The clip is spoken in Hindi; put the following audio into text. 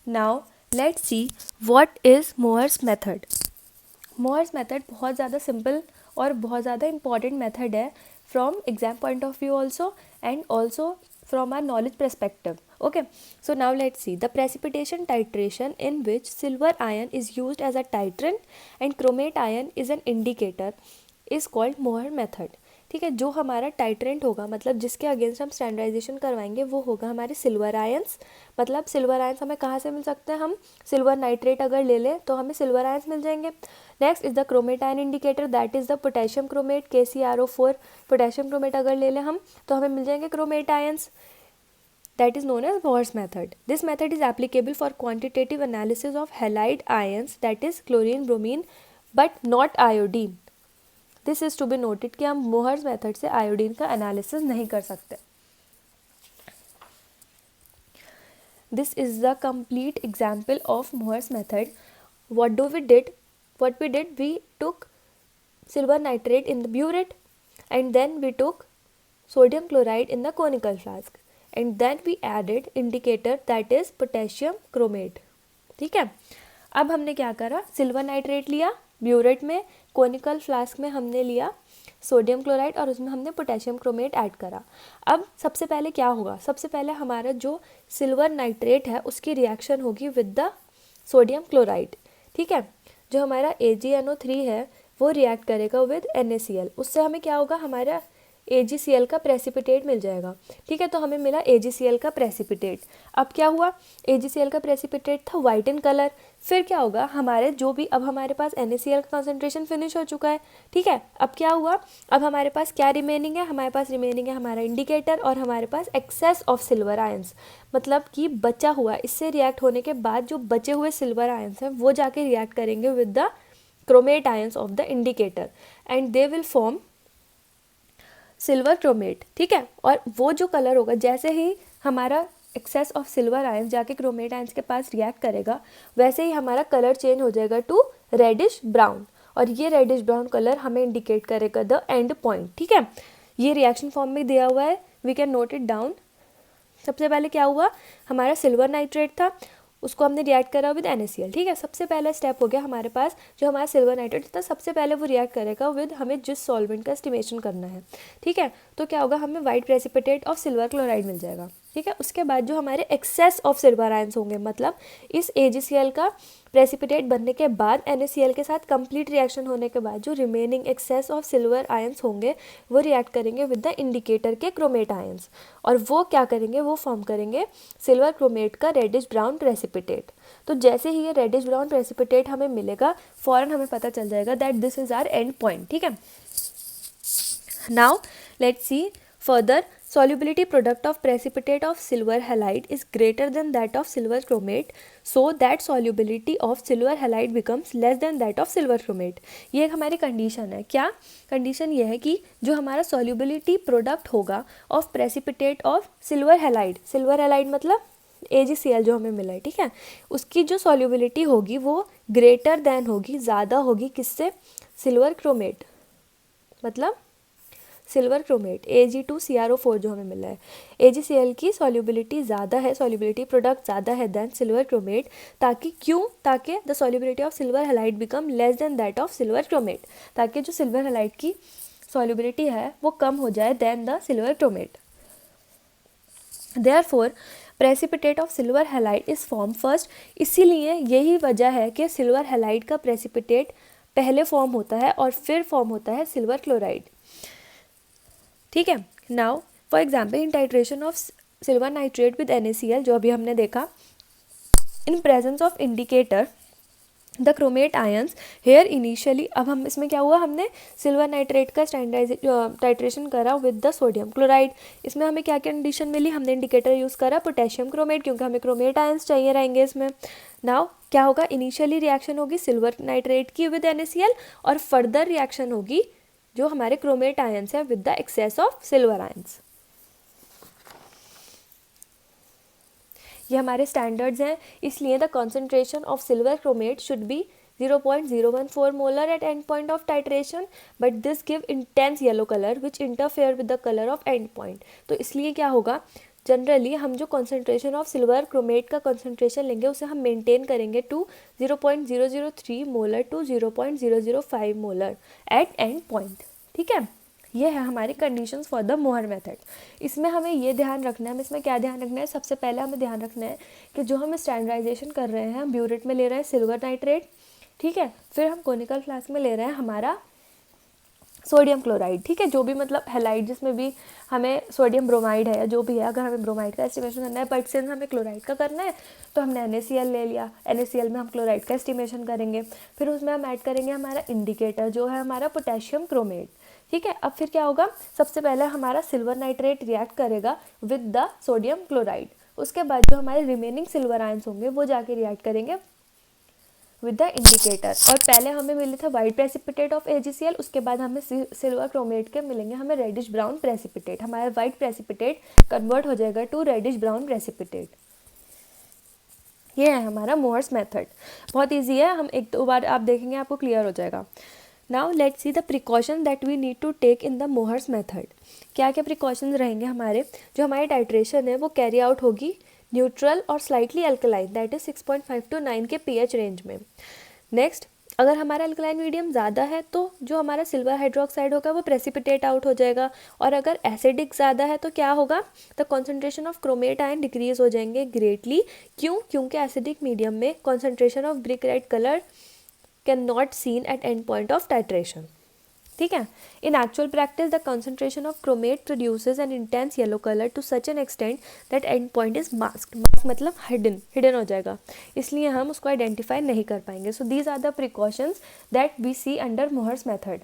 Now let's see what is Mohr's method. Mohr's method बहुत ज़्यादा सिंपल और बहुत ज़्यादा इंपॉर्टेंट मेथड है from exam point of view also and also from our knowledge perspective. Okay, so now let's see the precipitation titration in which silver ion is used as a titrant and chromate ion is an indicator is called Mohr method. ठीक है, जो हमारा टाइट्रेंट होगा मतलब जिसके अगेंस्ट हम स्टैंडर्डाइजेशन करवाएंगे वो होगा हमारे सिल्वर आयंस। मतलब सिल्वर आयंस हमें कहाँ से मिल सकते हैं, हम सिल्वर नाइट्रेट अगर ले लें तो हमें सिल्वर आयंस मिल जाएंगे। Next is the chromate ion indicator that is the potassium chromate KCrO4। Potassium chromate अगर ले लें हम तो हमें मिल जाएंगे chromate ions, that is known as Mohr's method. This method is applicable for quantitative analysis of halide ions that is chlorine, bromine but not iodine. This is to be noted कि हम Mohr's method से आयोडीन का एनालिसिस नहीं कर सकते। This is the complete example of Mohr's method. What we did, we took silver nitrate in the burette and then we took sodium chloride in the conical flask and then we added indicator that is potassium chromate. ठीक है, अब हमने क्या करा, सिल्वर नाइट्रेट लिया ब्यूरेट में, कोनिकल फ्लास्क में हमने लिया सोडियम क्लोराइड और उसमें हमने पोटेशियम क्रोमेट ऐड करा। अब सबसे पहले क्या होगा, सबसे पहले हमारा जो सिल्वर नाइट्रेट है उसकी रिएक्शन होगी विद द सोडियम क्लोराइड। ठीक है, जो हमारा AgNO3 है वो रिएक्ट करेगा विद NaCl, उससे हमें क्या होगा, हमारा AgCl का प्रेसिपिटेट मिल जाएगा। ठीक है, तो हमें मिला AgCl का प्रेसिपिटेट। अब क्या हुआ, AgCl का प्रेसिपिटेट था वाइट इन कलर। फिर क्या होगा, हमारे जो भी, अब हमारे पास NaCl का कॉन्सेंट्रेशन फिनिश हो चुका है। ठीक है, अब क्या हुआ, अब हमारे पास क्या रिमेनिंग है, हमारे पास रिमेनिंग है हमारा इंडिकेटर और हमारे पास एक्सेस ऑफ सिल्वर आयंस, मतलब कि बचा हुआ, इससे रिएक्ट होने के बाद जो बचे हुए सिल्वर आयंस हैं वो जाके रिएक्ट करेंगे with the chromate ions of the indicator and they will form silver chromate. ठीक है, और वो जो कलर होगा, जैसे ही हमारा एक्सेस ऑफ सिल्वर आयंस जाके क्रोमेट आयंस के पास रिएक्ट करेगा वैसे ही हमारा कलर चेंज हो जाएगा टू रेडिश ब्राउन, और ये रेडिश ब्राउन कलर हमें इंडिकेट करेगा द एंड पॉइंट। ठीक है, ये रिएक्शन फॉर्म में दिया हुआ है, we can note it down. सबसे पहले क्या हुआ, हमारा सिल्वर नाइट्रेट था, उसको हमने रिएक्ट करा विद NaCl। ठीक है, सबसे पहला स्टेप हो गया हमारे पास, जो हमारा सिल्वर नाइट्रेट था सबसे पहले वो रिएक्ट करेगा विद हमें जिस सॉल्वेंट का एस्टिमेशन करना है। ठीक है, तो क्या होगा, हमें white precipitate of silver chloride मिल जाएगा। ठीक है, उसके बाद जो हमारे एक्सेस ऑफ सिल्वर आयंस होंगे, मतलब इस AgCl का प्रेसिपिटेट बनने के बाद NaCl के साथ कंप्लीट रिएक्शन होने के बाद जो remaining excess of silver ions होंगे वो रिएक्ट करेंगे विद द इंडिकेटर के क्रोमेट आयंस, और वो क्या करेंगे, वो फॉर्म करेंगे सिल्वर क्रोमेट का रेडिश ब्राउन प्रेसिपिटेट। तो जैसे ही ये रेडिश ब्राउन प्रेसिपिटेट हमें मिलेगा फ़ौरन हमें पता चल जाएगा that this is our and point. ठीक है, now let's C further, solubility product of precipitate of silver halide is greater than that of silver chromate, so that solubility of silver halide becomes less than that of silver chromate. ये एक हमारी कंडीशन है। क्या कंडीशन ये है कि जो हमारा solubility product होगा of precipitate of silver halide, silver halide मतलब AgCl जो हमें मिला है, ठीक है, उसकी जो सॉल्युबिलिटी होगी वो ग्रेटर देन होगी, ज़्यादा होगी किससे, सिल्वर क्रोमेट, मतलब सिल्वर क्रोमेट Ag2CrO4 जो हमें मिला है, AgCl की सॉल्युबिलिटी ज़्यादा है, सॉल्युबिलिटी प्रोडक्ट ज़्यादा है देन सिल्वर क्रोमेट। ताकि क्यों, ताकि the solubility of silver halide become less than that of silver chromate, ताकि जो सिल्वर हैलाइड की सॉल्युबिलिटी है वो कम हो जाए then the silver chromate. Therefore precipitate of silver halide is form first, इसीलिए यही वजह है कि सिल्वर हैलाइड का प्रेसिपिटेट पहले फॉर्म होता है और फिर फॉर्म होता है सिल्वर क्लोराइड। ठीक है, now for example in titration of silver nitrate with NaCl जो अभी हमने देखा, in presence of indicator the chromate ions here initially, अब हम इसमें क्या हुआ, हमने सिल्वर नाइट्रेट का टाइट्रेशन करा विद द सोडियम क्लोराइड, इसमें हमें क्या क्या कंडीशन मिली, हमने इंडिकेटर यूज़ करा पोटेशियम क्रोमेट क्योंकि हमें क्रोमेट आयंस चाहिए रहेंगे इसमें। नाउ क्या होगा, इनिशियली रिएक्शन होगी सिल्वर नाइट्रेट की विद NaCl और फर्दर रिएक्शन होगी जो हमारे क्रोमेट आयंस है with the excess of silver ions. ये हमारे स्टैंडर्ड्स हैं, इसलिए the concentration of silver chromate should be 0.014 molar at end point of titration, but this give intense yellow colour which interfere with the colour of end point. तो इसलिए क्या होगा, जनरली हम जो कॉन्सेंट्रेशन ऑफ सिल्वर क्रोमेट का कॉन्सेंट्रेशन लेंगे उसे हम मेंटेन करेंगे to 0.003 molar to 0.005 molar at end point. ठीक है, ये है हमारी conditions for the Mohr method. इसमें हमें ये ध्यान रखना है, हमें इसमें क्या ध्यान रखना है, सबसे पहले हमें ध्यान रखना है कि जो हम स्टैंडर्डाइजेशन कर रहे हैं, हम ब्यूरेट में ले रहे हैं सिल्वर नाइट्रेट, ठीक है, फिर हम कोनिकल फ्लास्क में ले रहे हैं हमारा सोडियम क्लोराइड। ठीक है, जो भी मतलब हैलाइड जिसमें भी हमें सोडियम ब्रोमाइड है या जो भी है, अगर हमें ब्रोमाइड का एस्टिमेशन करना है, बट सिंस हमें क्लोराइड का करना है तो हमने NaCl ले लिया, NaCl में हम क्लोराइड का एस्टिमेशन करेंगे, फिर उसमें हम ऐड करेंगे हमारा इंडिकेटर जो है हमारा पोटेशियम क्रोमेट। ठीक है, अब फिर क्या होगा, सबसे पहले हमारा सिल्वर नाइट्रेट रिएक्ट करेगा विद द सोडियम क्लोराइड, उसके बाद जो हमारे रिमेनिंग सिल्वर आयंस होंगे वो जाके रिएक्ट करेंगे विद द इंडिकेटर। और पहले हमें मिले थे वाइट प्रेसिपिटेट ऑफ AgCl, उसके बाद हमें सिल्वर क्रोमेट के मिलेंगे हमें रेडिश ब्राउन प्रेसिपिटेट, हमारा वाइट प्रेसिपिटेट कन्वर्ट हो जाएगा टू रेडिश ब्राउन प्रेसिपिटेट। ये है हमारा मोहर्स मेथड, बहुत ईजी है, हम एक दो बार आप देखेंगे आपको क्लियर हो जाएगा। Now let's see the precaution that we need to take in the Mohr's method. क्या क्या प्रिकॉशंस रहेंगे हमारे, जो हमारी टाइट्रेशन है वो कैरी आउट होगी न्यूट्रल और slightly alkaline, that is 6.5 to 9 के pH रेंज में। नेक्स्ट, अगर हमारा अल्कलाइन मीडियम ज़्यादा है तो जो हमारा सिल्वर हाइड्रोक्साइड होगा वो प्रेसिपिटेट आउट हो जाएगा, और अगर एसिडिक ज़्यादा है तो क्या होगा, the concentration of chromate ion decrease हो जाएंगे ग्रेटली। क्यों, क्योंकि एसिडिक मीडियम में concentration of brick red colour can not seen at end point of titration. ठीक है, in actual practice the concentration of chromate produces an intense yellow colour to such an extent that end point is masked, mask मतलब हिडन हो जाएगा, इसलिए हम उसको आइडेंटिफाई नहीं कर पाएंगे। So these are the precautions that we see under Mohr's method.